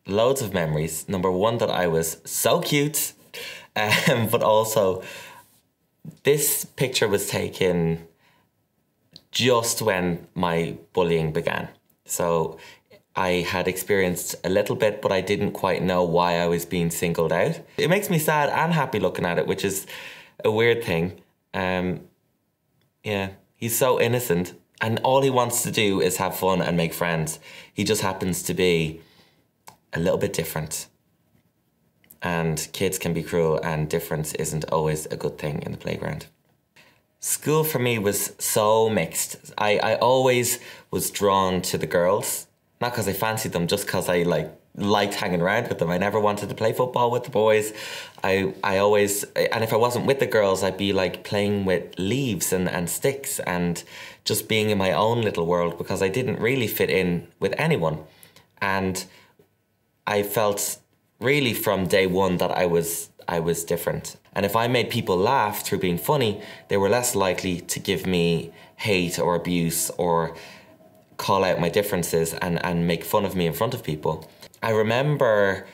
loads of memories. Number one, that I was so cute, but also this picture was taken just when my bullying began. So I had experienced a little bit, but I didn't quite know why I was being singled out. It makes me sad and happy looking at it, which is a weird thing. Yeah, he's so innocent, and all he wants to do is have fun and make friends. He just happens to be a little bit different. And kids can be cruel, and difference isn't always a good thing in the playground. School for me was so mixed. I always was drawn to the girls, not because I fancied them, just because I liked hanging around with them. I never wanted to play football with the boys. I always, and if I wasn't with the girls, I'd be like playing with leaves and sticks and just being in my own little world, because I didn't really fit in with anyone. And I felt really from day one that I was different. And if I made people laugh through being funny, they were less likely to give me hate or abuse or call out my differences and make fun of me in front of people. I remember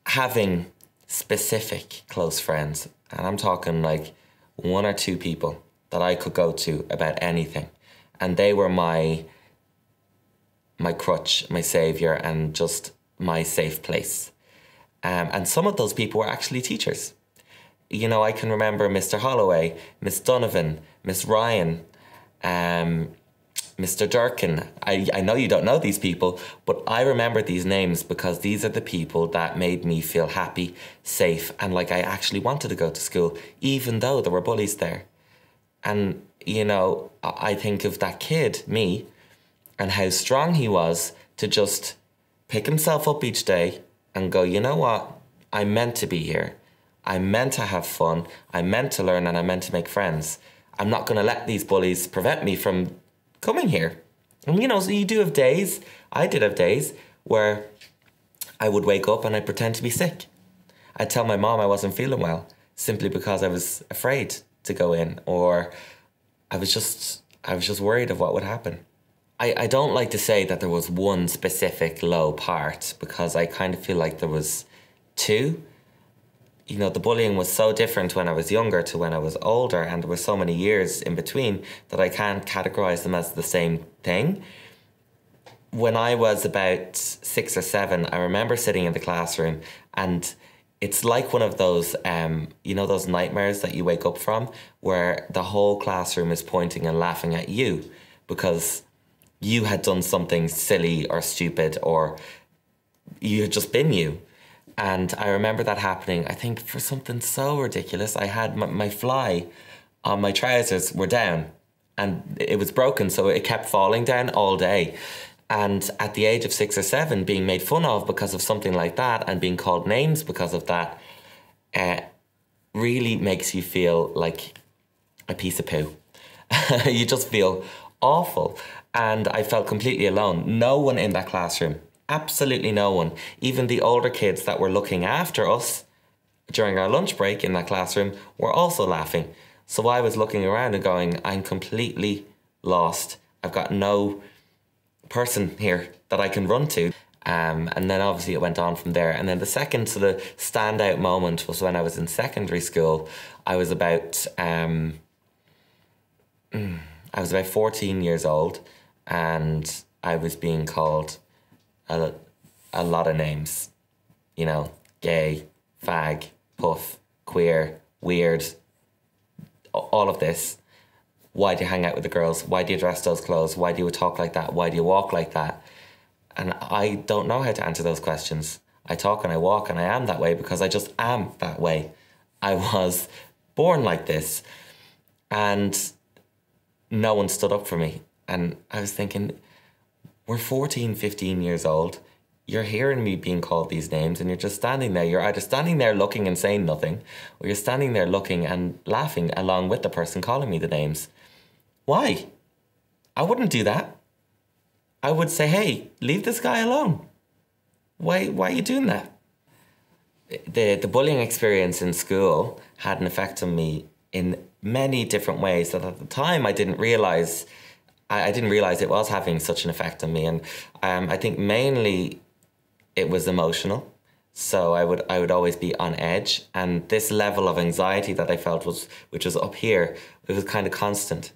having specific close friends, and I'm talking like 1 or 2 people that I could go to about anything. And they were my crutch, my savior, and just my safe place. And some of those people were actually teachers. You know, I can remember Mr. Holloway, Miss Donovan, Miss Ryan, Mr. Durkin. I know you don't know these people, but I remember these names because these are the people that made me feel happy, safe, and like I actually wanted to go to school, even though there were bullies there. And, you know, I think of that kid, me, and how strong he was to just pick himself up each day and go, you know what? I'm meant to be here. I'm meant to have fun. I'm meant to learn, and I'm meant to make friends. I'm not going to let these bullies prevent me from coming here. And you know, so you do have days, I did have days where I would wake up and I'd pretend to be sick. I'd tell my mom I wasn't feeling well simply because I was afraid to go in, or I was just worried of what would happen. I don't like to say that there was one specific low part, because I kind of feel like there was 2. You know, the bullying was so different when I was younger to when I was older, and there were so many years in between that I can't categorize them as the same thing. When I was about 6 or 7, I remember sitting in the classroom, and it's like one of those, you know, those nightmares that you wake up from, where the whole classroom is pointing and laughing at you because you had done something silly or stupid, or you had just been you. And I remember that happening, I think, for something so ridiculous. I had my fly on my trousers were down, and it was broken, so it kept falling down all day. And at the age of 6 or 7, being made fun of because of something like that and being called names because of that really makes you feel like a piece of poo. You just feel awful. And I felt completely alone. No one in that classroom, absolutely no one. Even the older kids that were looking after us during our lunch break in that classroom were also laughing. So I was looking around and going, I'm completely lost. I've got no person here that I can run to. And then obviously it went on from there. And then the second sort of standout moment was when I was in secondary school. I was about 14 years old, and I was being called a lot of names. You know, gay, fag, puff, queer, weird, all of this. Why do you hang out with the girls? Why do you dress those clothes? Why do you talk like that? Why do you walk like that? And I don't know how to answer those questions. I talk and I walk and I am that way because I just am that way. I was born like this, and no one stood up for me. And I was thinking, we're 14, 15 years old. You're hearing me being called these names and you're just standing there. You're either standing there looking and saying nothing, or you're standing there looking and laughing along with the person calling me the names. Why? I wouldn't do that. I would say, hey, leave this guy alone. Why are you doing that? The bullying experience in school had an effect on me in many different ways that at the time I didn't realize. I didn't realize it was having such an effect on me. And I think mainly it was emotional. So I would always be on edge. And this level of anxiety that I felt which was up here, it was kind of constant.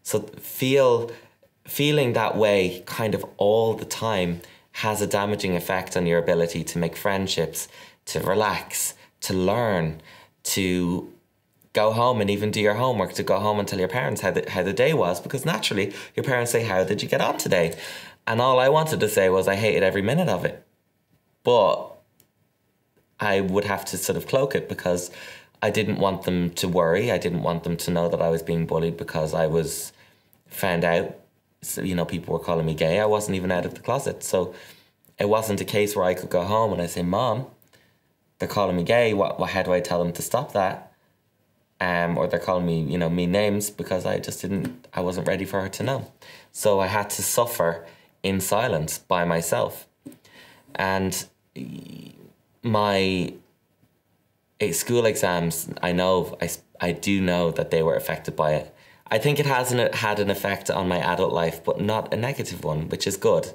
So feeling that way kind of all the time has a damaging effect on your ability to make friendships, to relax, to learn, to go home and even do your homework, to go home and tell your parents how the day was, because naturally your parents say, how did you get on today? And all I wanted to say was I hated every minute of it. But I would have to sort of cloak it because I didn't want them to worry. I didn't want them to know that I was being bullied because I was found out. So, you know, people were calling me gay. I wasn't even out of the closet. So it wasn't a case where I could go home and I say, Mom, they're calling me gay. How do I tell them to stop that? Or they're calling me, you know, mean names, because I wasn't ready for her to know. So I had to suffer in silence by myself. And my school exams, I do know that they were affected by it. I think it hasn't had an effect on my adult life, but not a negative one, which is good.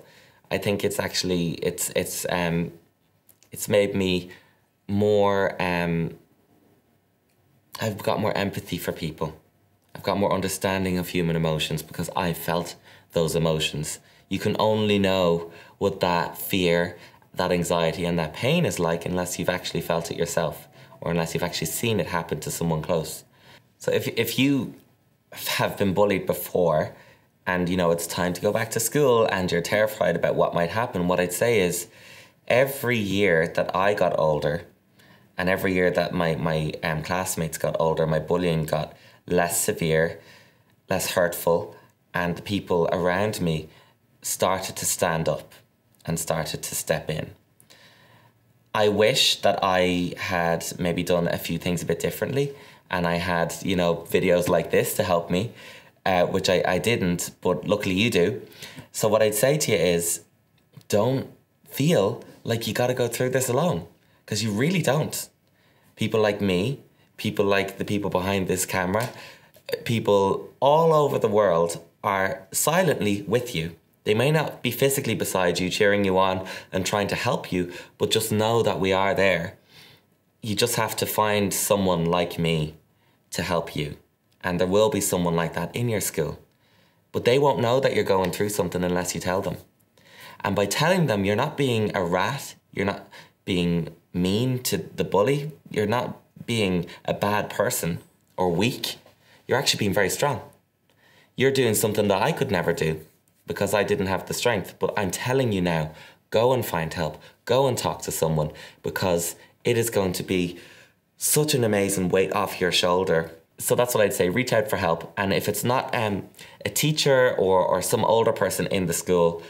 I think it's actually, it's made me more, I've got more empathy for people. I've got more understanding of human emotions because I felt those emotions. You can only know what that fear, that anxiety and that pain is like unless you've actually felt it yourself, or unless you've actually seen it happen to someone close. So if you have been bullied before and you know it's time to go back to school and you're terrified about what might happen, what I'd say is every year that I got older and every year that my classmates got older, my bullying got less severe, less hurtful, and the people around me started to stand up and started to step in. I wish that I had maybe done a few things a bit differently and I had, you know, videos like this to help me, which I didn't, but luckily you do. So what I'd say to you is don't feel like you got to go through this alone, because you really don't. People like me, people like the people behind this camera, people all over the world are silently with you. They may not be physically beside you, cheering you on and trying to help you, but just know that we are there. You just have to find someone like me to help you. And there will be someone like that in your school. But they won't know that you're going through something unless you tell them. And by telling them, you're not being a rat, you're not being mean to the bully, you're not being a bad person or weak, you're actually being very strong. You're doing something that I could never do, because I didn't have the strength. But I'm telling you now, go and find help. Go and talk to someone, because it is going to be such an amazing weight off your shoulder. So that's what I'd say, reach out for help. And if it's not a teacher or some older person in the school,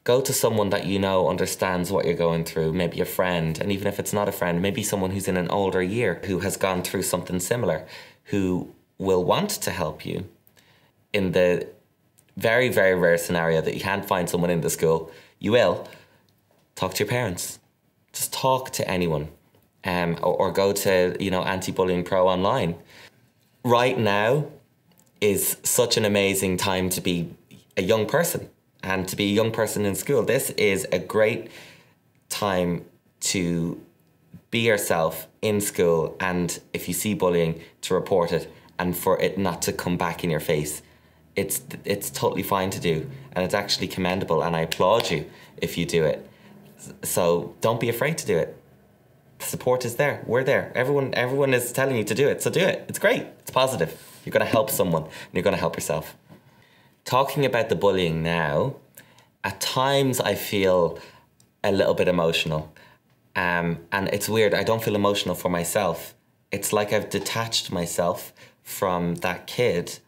go to someone that you know understands what you're going through, maybe a friend. And even if it's not a friend, maybe someone who's in an older year who has gone through something similar, who will want to help you. In the very, very rare scenario that you can't find someone in the school, you will talk to your parents. Just talk to anyone, or go to, you know, AntiBullyingPro online. Right now is such an amazing time to be a young person and to be a young person in school. This is a great time to be yourself in school, and if you see bullying, to report it and for it not to come back in your face. It's totally fine to do, and it's actually commendable, and I applaud you if you do it. So don't be afraid to do it. Support is there. We're there. Everyone is telling you to do it, so do it. It's great. It's positive. You're going to help someone, and you're going to help yourself. Talking about the bullying now, at times I feel a little bit emotional. And it's weird. I don't feel emotional for myself. It's like I've detached myself from that kid,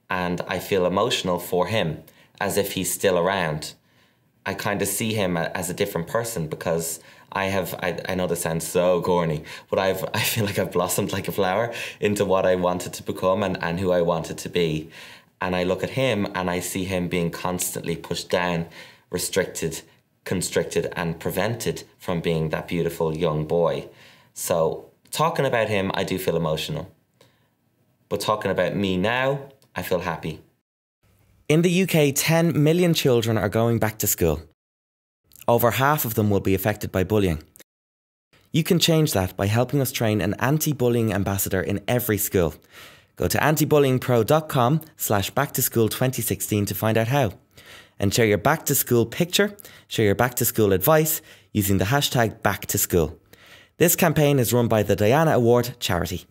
and I feel emotional for him as if he's still around. I kind of see him as a different person, because I know this sounds so corny, but I feel like I've blossomed like a flower into what I wanted to become and who I wanted to be. And I look at him and I see him being constantly pushed down, restricted, constricted and prevented from being that beautiful young boy. So talking about him, I do feel emotional. But talking about me now, I feel happy. In the UK, 10 million children are going back to school. over half of them will be affected by bullying. You can change that by helping us train an anti-bullying ambassador in every school. Go to antibullyingpro.com/backtoschool2016 to find out how. And share your back to school picture, share your back to school advice using the hashtag #BackToSchool. This campaign is run by the Diana Award charity.